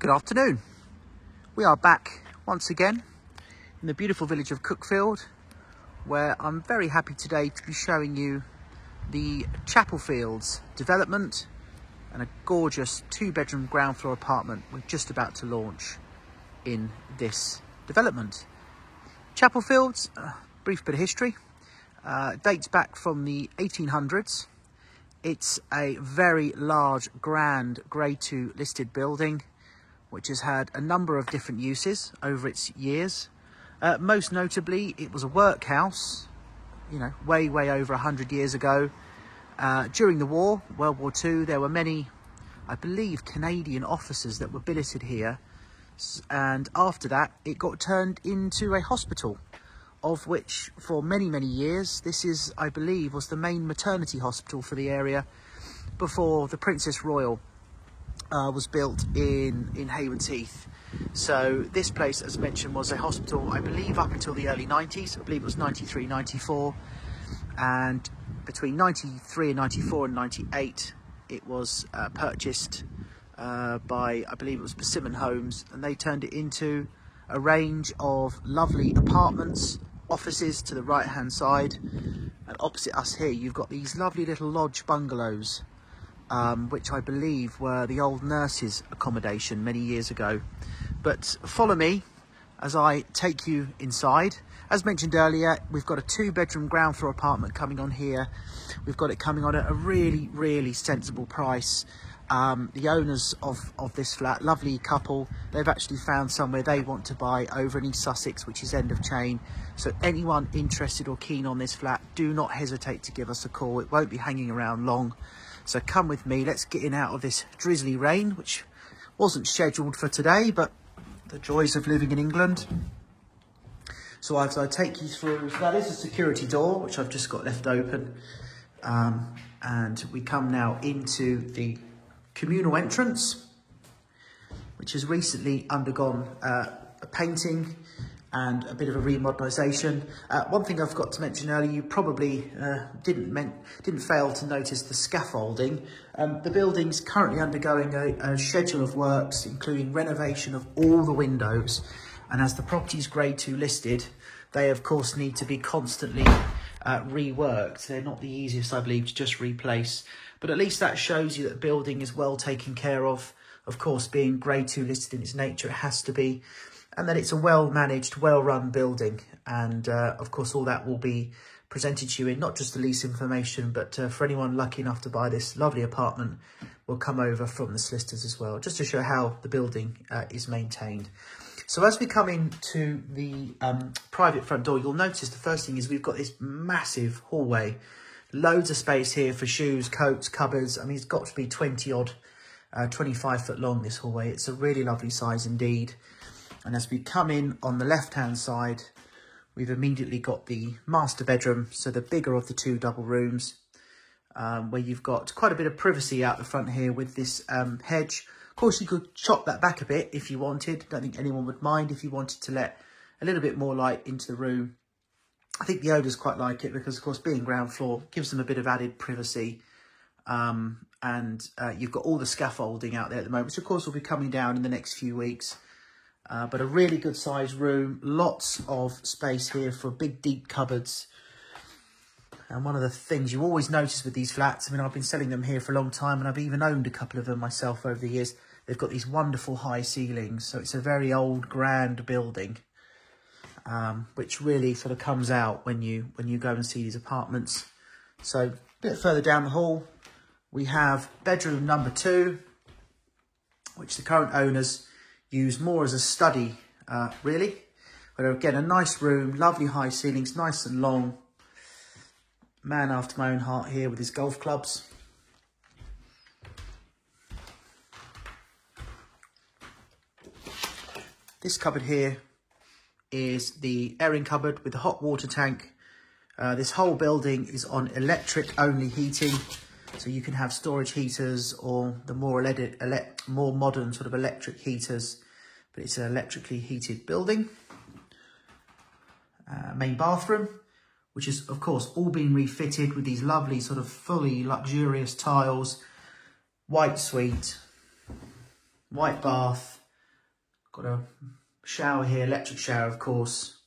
Good afternoon. We are back once again in the beautiful village of Cuckfield, where I'm very happy today to be showing you the Chapel Fields development and a gorgeous 2-bedroom ground floor apartment we're just about to launch in this development. Chapel Fields, brief bit of history, dates back from the 1800s. It's a very large, grand Grade 2 listed building, which has had a number of different uses over its years. Most notably, it was a workhouse, way over 100 years ago. During the war, World War II, there were many, I believe, Canadian officers that were billeted here. And after that, it got turned into a hospital, of which for many, many years, this is, I believe, was the main maternity hospital for the area before the Princess Royal was built in Haywards Heath. So this place, as mentioned, was a hospital, I believe, up until the early 90s. I believe it was 93, 94. And between 93 and 94 and 98, it was purchased by, I believe it was Persimmon Homes, and they turned it into a range of lovely apartments, offices to the right hand side. And opposite us here, you've got these lovely little lodge bungalows, which I believe were the old nurses' accommodation many years ago. But follow me as I take you inside. As mentioned earlier, we've got a 2-bedroom ground floor apartment coming on here. We've got it coming on at a really, really sensible price. The owners of this flat, lovely couple, they've actually found somewhere they want to buy over in East Sussex, which is end of chain. So anyone interested or keen on this flat, do not hesitate to give us a call. It won't be hanging around long. So come with me, let's get in out of this drizzly rain, which wasn't scheduled for today, but the joys of living in England. So as I take you through, so that is a security door, which I've just got left open. And we come now into the communal entrance, which has recently undergone a painting and a bit of a remodelisation. One thing I forgot to mention earlier, you probably didn't fail to notice the scaffolding. The building's currently undergoing a schedule of works, including renovation of all the windows. And as the property's Grade 2 listed, they of course need to be constantly reworked. They're not the easiest, I believe, to just replace. But at least that shows you that the building is well taken care of. Of course, being Grade 2 listed in its nature, it has to be. And that it's a well-managed, well-run building. And, of course, all that will be presented to you in not just the lease information, but for anyone lucky enough to buy this lovely apartment, will come over from the solicitors as well, just to show how the building is maintained. So as we come into the private front door, you'll notice the first thing is we've got this massive hallway. Loads of space here for shoes, coats, cupboards. I mean, it's got to be 20-odd, 25 foot long, this hallway. It's a really lovely size indeed. And as we come in on the left-hand side, we've immediately got the master bedroom, so the bigger of the 2 double rooms, where you've got quite a bit of privacy out the front here with this hedge. Of course, you could chop that back a bit if you wanted. Don't think anyone would mind if you wanted to let a little bit more light into the room. I think the owners quite like it because, of course, being ground floor gives them a bit of added privacy. And you've got all the scaffolding out there at the moment, which, of course, will be coming down in the next few weeks. But a really good sized room, lots of space here for big deep cupboards. And one of the things you always notice with these flats, I mean, I've been selling them here for a long time and I've even owned a couple of them myself over the years. They've got these wonderful high ceilings. So it's a very old, grand building, which really sort of comes out when you go and see these apartments. So a bit further down the hall, we have bedroom number 2, which the current owners use more as a study, really. But again, a nice room, lovely high ceilings, nice and long. Man after my own heart here with his golf clubs. This cupboard here is the airing cupboard with the hot water tank. This whole building is on electric only heating. So you can have storage heaters or the more modern sort of electric heaters, but it's an electrically heated building. Main bathroom, which is, of course, all been refitted with these lovely sort of fully luxurious tiles. White suite, white bath, Got a shower here, electric shower of course.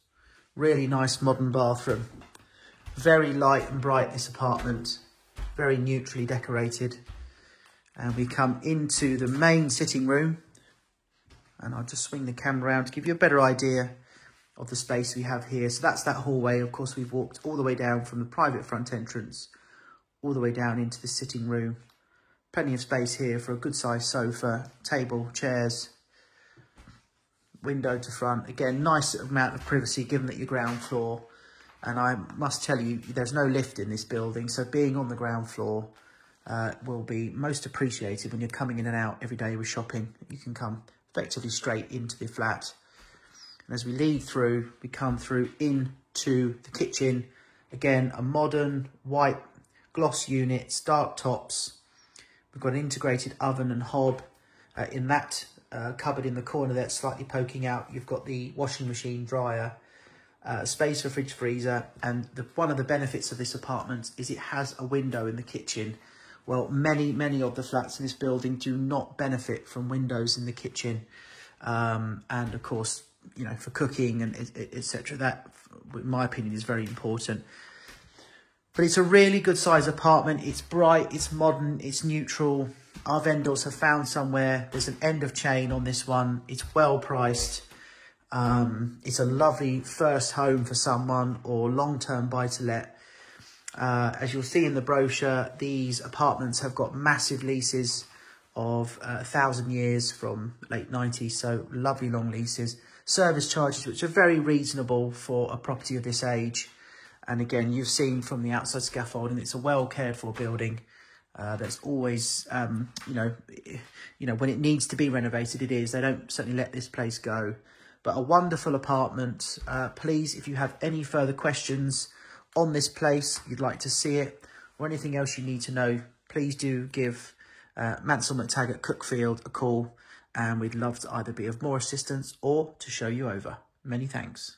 Really nice modern bathroom. Very light and bright, this apartment. Very neutrally decorated. And we come into the main sitting room. And I'll just swing the camera around to give you a better idea of the space we have here. So that's that hallway. Of course, we've walked all the way down from the private front entrance, all the way down into the sitting room. Plenty of space here for a good sized sofa, table, chairs, window to front. Again, nice amount of privacy given that you're ground floor. And I must tell you, there's no lift in this building. So being on the ground floor will be most appreciated when you're coming in and out every day with shopping. You can come effectively straight into the flat. And as we lead through, we come through into the kitchen. Again, a modern white gloss unit, dark tops. We've got an integrated oven and hob. In that cupboard in the corner there, slightly poking out, you've got the washing machine, dryer, space for fridge, freezer. And one of the benefits of this apartment is it has a window in the kitchen. Well, many of the flats in this building do not benefit from windows in the kitchen. And of course, you know, for cooking and etc. That, in my opinion, is very important. But it's a really good size apartment. It's bright, it's modern, it's neutral. Our vendors have found somewhere. There's an end of chain on this one. It's well priced. It's a lovely first home for someone or long-term buy-to-let. As you'll see in the brochure, these apartments have got massive leases of 1,000 years from late 90s. So lovely long leases. Service charges, which are very reasonable for a property of this age. And again, you've seen from the outside scaffolding, it's a well cared for building. That's always, you know, when it needs to be renovated, it is. They don't certainly let this place go. But a wonderful apartment. Please, if you have any further questions on this place, you'd like to see it, or anything else you need to know, please do give Mansell McTaggart Cookfield a call. And we'd love to either be of more assistance or to show you over. Many thanks.